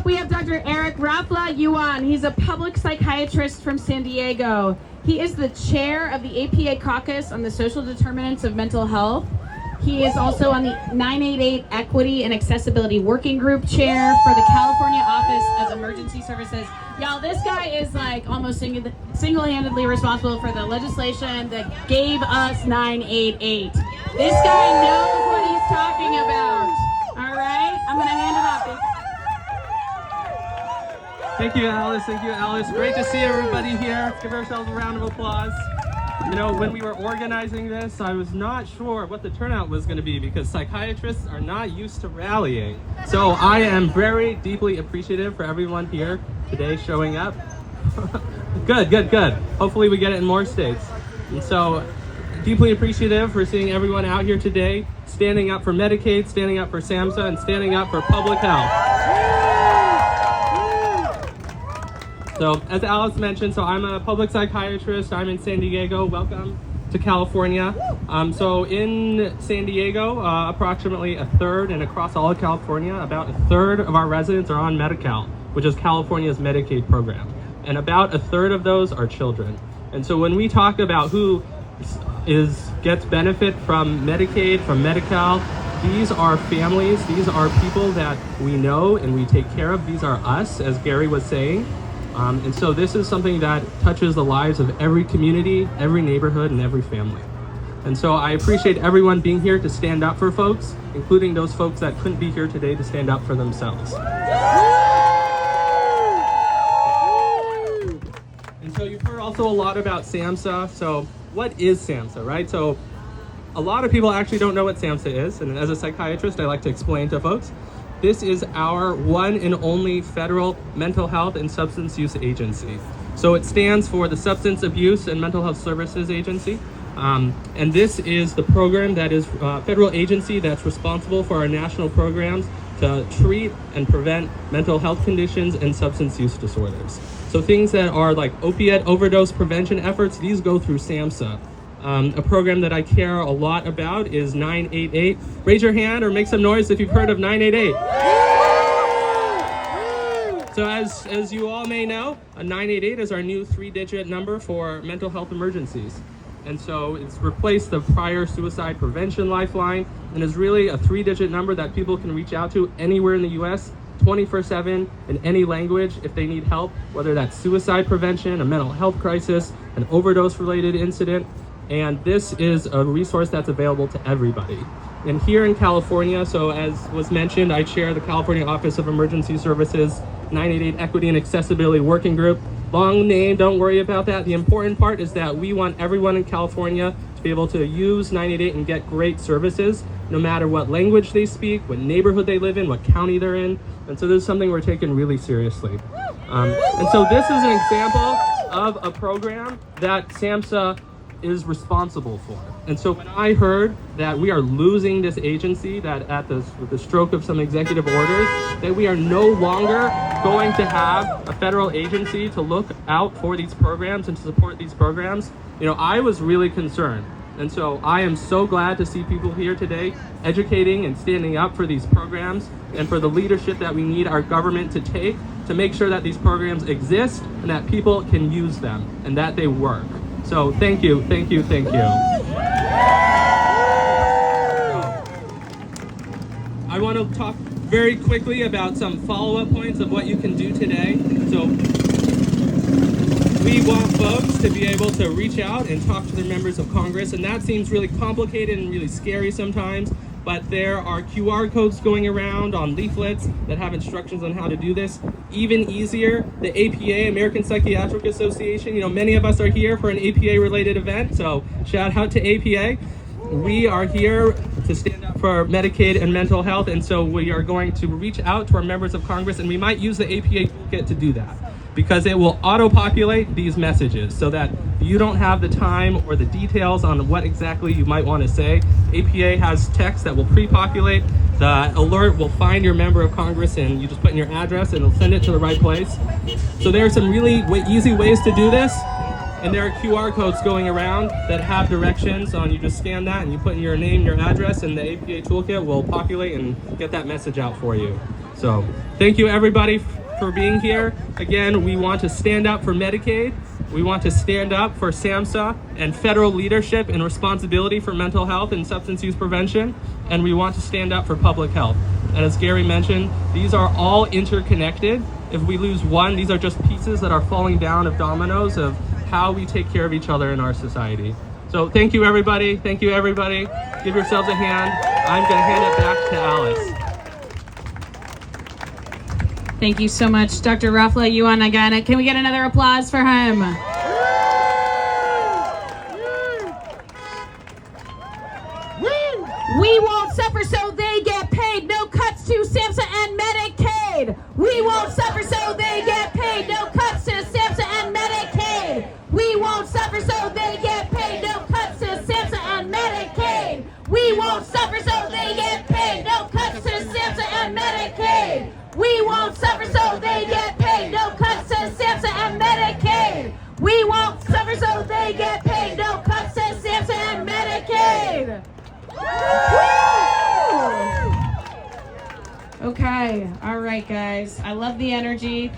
up, we have Dr. Eric Rafla-Yuan. He's a public psychiatrist from San Diego. He is the chair of the APA caucus on the social determinants of mental health. He is also on the 988 Equity and Accessibility Working Group chair for the California Office of Emergency Services. Y'all, this guy is like almost single-handedly responsible for the legislation that gave us 988. This guy knows what he's talking about. All right, I'm gonna hand it off. Thank you, Alice. Thank you, Alice. Great to see everybody here. Let's give ourselves a round of applause. You know, when we were organizing this, I was not sure what the turnout was going to be because psychiatrists are not used to rallying. So I am very deeply appreciative for everyone here today showing up. Good. Hopefully we get it in more states. And so deeply appreciative for seeing everyone out here today, standing up for Medicaid, standing up for SAMHSA, and standing up for public health. So as Alice mentioned, so I'm a public psychiatrist. I'm in San Diego. Welcome to California. So in San Diego, approximately a third, and across all of California, about a third of our residents are on Medi-Cal, which is California's Medicaid program. And about a third of those are children. And so when we talk about who gets benefit from Medicaid, from Medi-Cal, these are families, these are people that we know and we take care of. These are us, as Gary was saying. And so this is something that touches the lives of every community, every neighborhood, and every family. And so I appreciate everyone being here to stand up for folks, including those folks that couldn't be here today to stand up for themselves. And so you've heard also a lot about SAMHSA. So what is SAMHSA, right? So a lot of people actually don't know what SAMHSA is. And as a psychiatrist, I like to explain to folks. This is our one and only federal mental health and substance use agency. So it stands for the Substance Abuse and Mental Health Services Agency. And this is the program that is federal agency that's responsible for our national programs to treat and prevent mental health conditions and substance use disorders. So things that are like opiate overdose prevention efforts, these go through SAMHSA. A program that I care a lot about is 988. Raise your hand or make some noise if you've heard of 988. So as you all may know, 988 is our new 3-digit number for mental health emergencies. And so it's replaced the prior suicide prevention lifeline and is really a 3-digit number that people can reach out to anywhere in the US, 24/7 in any language if they need help, whether that's suicide prevention, a mental health crisis, an overdose related incident. And this is a resource that's available to everybody. And here in California, so as was mentioned, I chair the California Office of Emergency Services 988 Equity and Accessibility Working Group. Long name, don't worry about that. The important part is that we want everyone in California to be able to use 988 and get great services, no matter what language they speak, what neighborhood they live in, what county they're in. And so this is something we're taking really seriously. And so this is an example of a program that SAMHSA is responsible for. And so when I heard that we are losing this agency, that with the stroke of some executive orders, that we are no longer going to have a federal agency to look out for these programs and to support these programs, you know, I was really concerned. And so I am so glad to see people here today educating and standing up for these programs and for the leadership that we need our government to take to make sure that these programs exist and that people can use them and that they work. So thank you. I want to talk very quickly about some follow-up points of what you can do today. So we want folks to be able to reach out and talk to their members of Congress, and that seems really complicated and really scary sometimes, but there are QR codes going around on leaflets that have instructions on how to do this. Even easier, the APA, American Psychiatric Association, you know, many of us are here for an APA-related event, so shout out to APA. We are here to stand up for Medicaid and mental health, and so we are going to reach out to our members of Congress, and we might use the APA toolkit to do that, because it will auto-populate these messages so that you don't have the time or the details on what exactly you might want to say. APA has text that will pre-populate. The alert will find your member of Congress and you just put in your address and it'll send it to the right place. So there are some really easy ways to do this. And there are QR codes going around that have directions on. You just scan that and you put in your name, your address, and the APA toolkit will populate and get that message out for you. So thank you everybody for being here. Again, we want to stand up for Medicaid. We want to stand up for SAMHSA and federal leadership and responsibility for mental health and substance use prevention. And we want to stand up for public health. And as Gary mentioned, these are all interconnected. If we lose one, these are just pieces that are falling down of dominoes of how we take care of each other in our society. So thank you everybody. Thank you everybody. Give yourselves a hand. I'm going to hand it back to Alice. Thank you so much, Dr. Rafla-Yuan again. Can we get another applause for him? We won't suffer so they get paid. No cuts to SAMHSA and Medicaid. We won't suffer so they get paid. No cuts to SAMHSA and Medicaid. We won't suffer so they get paid. No cuts to SAMHSA and Medicaid. We won't suffer so they get paid. No cuts to SAMHSA and Medicaid. We won't suffer so they get paid. No cuts to SAMHSA and Medicaid. We won't suffer so they get paid. No cuts to SAMHSA and Medicaid. Okay, all right, guys. I love the energy.